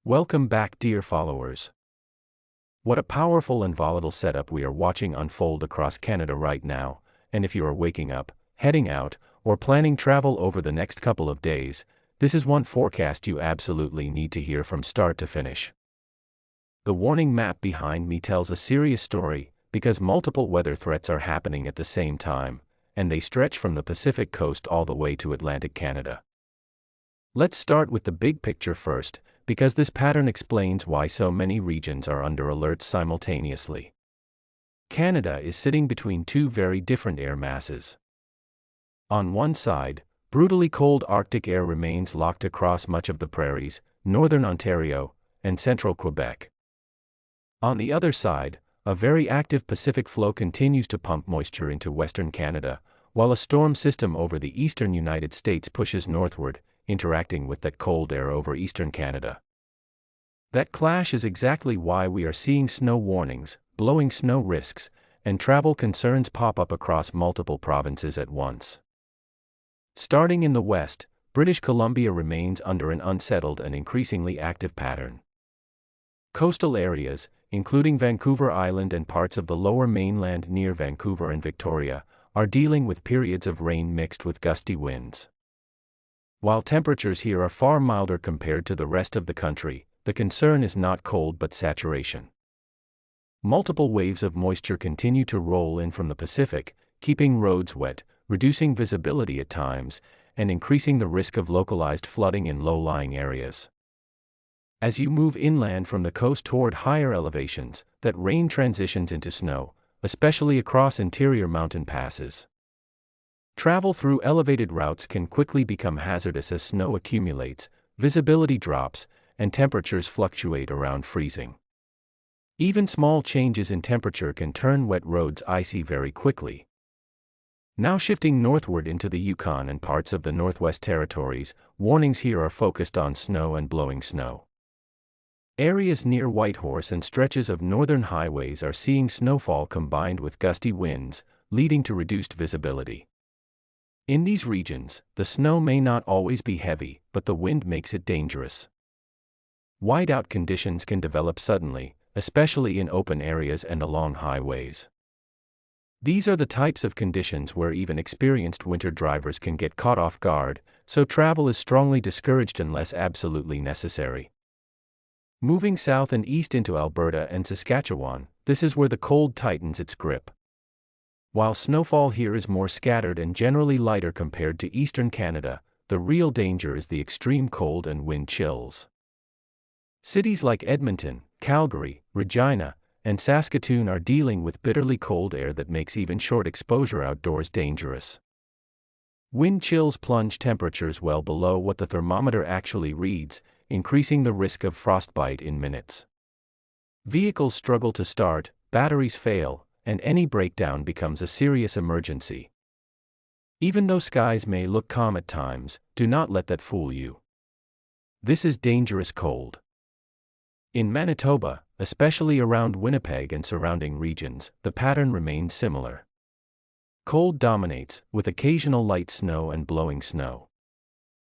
Welcome back, dear followers. What a powerful and volatile setup we are watching unfold across Canada right now, and if you are waking up, heading out, or planning travel over the next couple of days, this is one forecast you absolutely need to hear from start to finish. The warning map behind me tells a serious story, because multiple weather threats are happening at the same time, and they stretch from the Pacific coast all the way to Atlantic Canada. Let's start with the big picture first, because this pattern explains why so many regions are under alert simultaneously. Canada is sitting between two very different air masses. On one side, brutally cold Arctic air remains locked across much of the Prairies, northern Ontario, and central Quebec. On the other side, a very active Pacific flow continues to pump moisture into western Canada, while a storm system over the eastern United States pushes northward, interacting with that cold air over eastern Canada. That clash is exactly why we are seeing snow warnings, blowing snow risks, and travel concerns pop up across multiple provinces at once. Starting in the west, British Columbia remains under an unsettled and increasingly active pattern. Coastal areas, including Vancouver Island and parts of the lower mainland near Vancouver and Victoria, are dealing with periods of rain mixed with gusty winds. While temperatures here are far milder compared to the rest of the country, the concern is not cold but saturation. Multiple waves of moisture continue to roll in from the Pacific, keeping roads wet, reducing visibility at times, and increasing the risk of localized flooding in low-lying areas. As you move inland from the coast toward higher elevations, that rain transitions into snow, especially across interior mountain passes. Travel through elevated routes can quickly become hazardous as snow accumulates, visibility drops, and temperatures fluctuate around freezing. Even small changes in temperature can turn wet roads icy very quickly. Now shifting northward into the Yukon and parts of the Northwest Territories, warnings here are focused on snow and blowing snow. Areas near Whitehorse and stretches of northern highways are seeing snowfall combined with gusty winds, leading to reduced visibility. In these regions, the snow may not always be heavy, but the wind makes it dangerous. Whiteout conditions can develop suddenly, especially in open areas and along highways. These are the types of conditions where even experienced winter drivers can get caught off guard, so travel is strongly discouraged unless absolutely necessary. Moving south and east into Alberta and Saskatchewan, this is where the cold tightens its grip. While snowfall here is more scattered and generally lighter compared to eastern Canada, the real danger is the extreme cold and wind chills. Cities like Edmonton, Calgary, Regina, and Saskatoon are dealing with bitterly cold air that makes even short exposure outdoors dangerous. Wind chills plunge temperatures well below what the thermometer actually reads, increasing the risk of frostbite in minutes. Vehicles struggle to start, batteries fail, and any breakdown becomes a serious emergency. Even though skies may look calm at times, do not let that fool you. This is dangerous cold. In Manitoba, especially around Winnipeg and surrounding regions, the pattern remains similar. Cold dominates, with occasional light snow and blowing snow.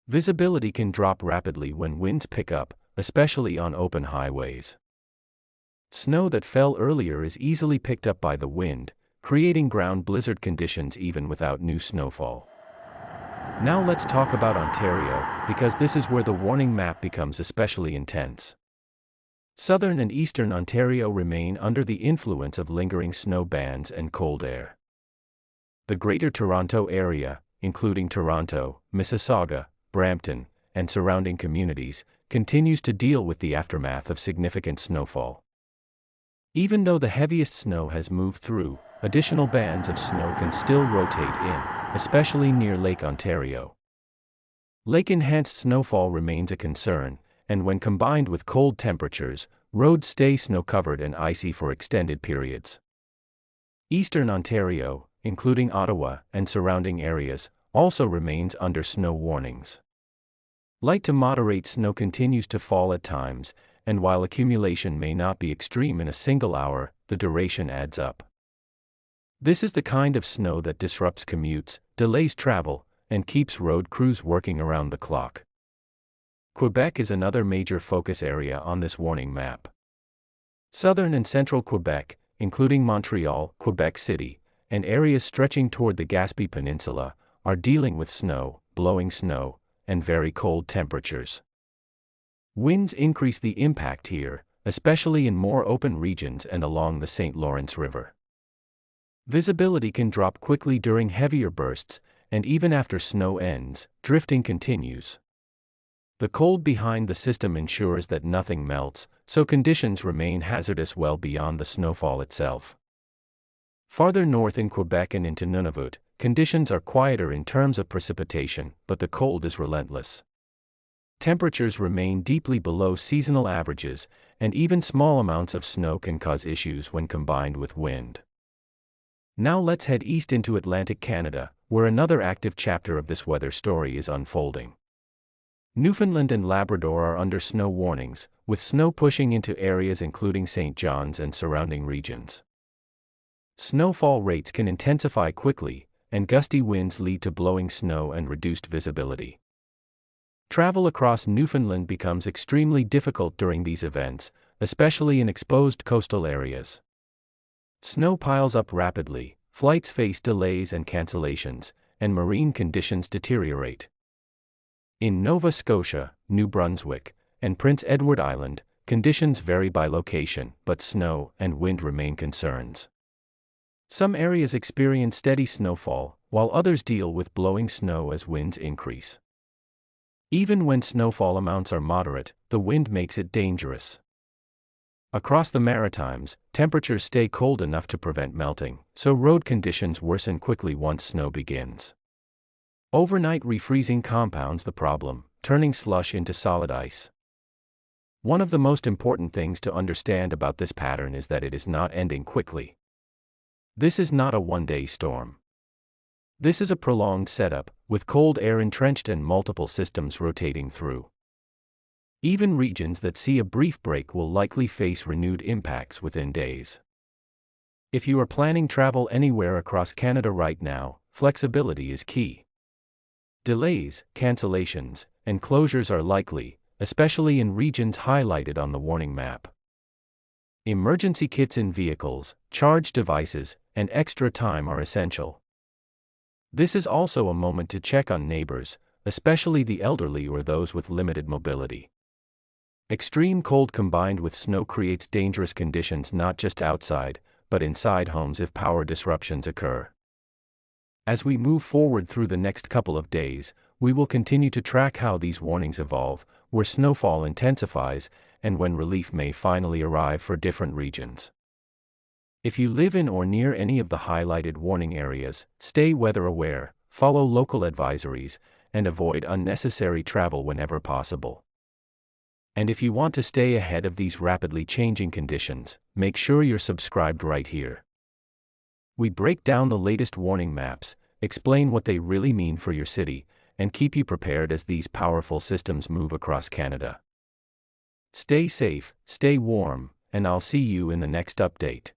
Visibility can drop rapidly when winds pick up, especially on open highways. Snow that fell earlier is easily picked up by the wind, creating ground blizzard conditions even without new snowfall. Now let's talk about Ontario, because this is where the warning map becomes especially intense. Southern and eastern Ontario remain under the influence of lingering snow bands and cold air. The Greater Toronto Area, including Toronto, Mississauga, Brampton, and surrounding communities, continues to deal with the aftermath of significant snowfall. Even though the heaviest snow has moved through, additional bands of snow can still rotate in, especially near Lake Ontario. Lake-enhanced snowfall remains a concern, and when combined with cold temperatures, roads stay snow-covered and icy for extended periods. Eastern Ontario, including Ottawa and surrounding areas, also remains under snow warnings. Light to moderate snow continues to fall at times, and while accumulation may not be extreme in a single hour, the duration adds up. This is the kind of snow that disrupts commutes, delays travel, and keeps road crews working around the clock. Quebec is another major focus area on this warning map. Southern and central Quebec, including Montreal, Quebec City, and areas stretching toward the Gaspé Peninsula, are dealing with snow, blowing snow, and very cold temperatures. Winds increase the impact here, especially in more open regions and along the St. Lawrence River. Visibility can drop quickly during heavier bursts, and even after snow ends, drifting continues. The cold behind the system ensures that nothing melts, so conditions remain hazardous well beyond the snowfall itself. Farther north in Quebec and into Nunavut, conditions are quieter in terms of precipitation, but the cold is relentless. Temperatures remain deeply below seasonal averages, and even small amounts of snow can cause issues when combined with wind. Now let's head east into Atlantic Canada, where another active chapter of this weather story is unfolding. Newfoundland and Labrador are under snow warnings, with snow pushing into areas including St. John's and surrounding regions. Snowfall rates can intensify quickly, and gusty winds lead to blowing snow and reduced visibility. Travel across Newfoundland becomes extremely difficult during these events, especially in exposed coastal areas. Snow piles up rapidly, flights face delays and cancellations, and marine conditions deteriorate. In Nova Scotia, New Brunswick, and Prince Edward Island, conditions vary by location, but snow and wind remain concerns. Some areas experience steady snowfall, while others deal with blowing snow as winds increase. Even when snowfall amounts are moderate, the wind makes it dangerous. Across the Maritimes, temperatures stay cold enough to prevent melting, so road conditions worsen quickly once snow begins. Overnight refreezing compounds the problem, turning slush into solid ice. One of the most important things to understand about this pattern is that it is not ending quickly. This is not a one-day storm. This is a prolonged setup, with cold air entrenched and multiple systems rotating through. Even regions that see a brief break will likely face renewed impacts within days. If you are planning travel anywhere across Canada right now, flexibility is key. Delays, cancellations, and closures are likely, especially in regions highlighted on the warning map. Emergency kits in vehicles, charge devices, and extra time are essential. This is also a moment to check on neighbors, especially the elderly or those with limited mobility. Extreme cold combined with snow creates dangerous conditions not just outside, but inside homes if power disruptions occur. As we move forward through the next couple of days, we will continue to track how these warnings evolve, where snowfall intensifies, and when relief may finally arrive for different regions. If you live in or near any of the highlighted warning areas, stay weather aware, follow local advisories, and avoid unnecessary travel whenever possible. And if you want to stay ahead of these rapidly changing conditions, make sure you're subscribed right here. We break down the latest warning maps, explain what they really mean for your city, and keep you prepared as these powerful systems move across Canada. Stay safe, stay warm, and I'll see you in the next update.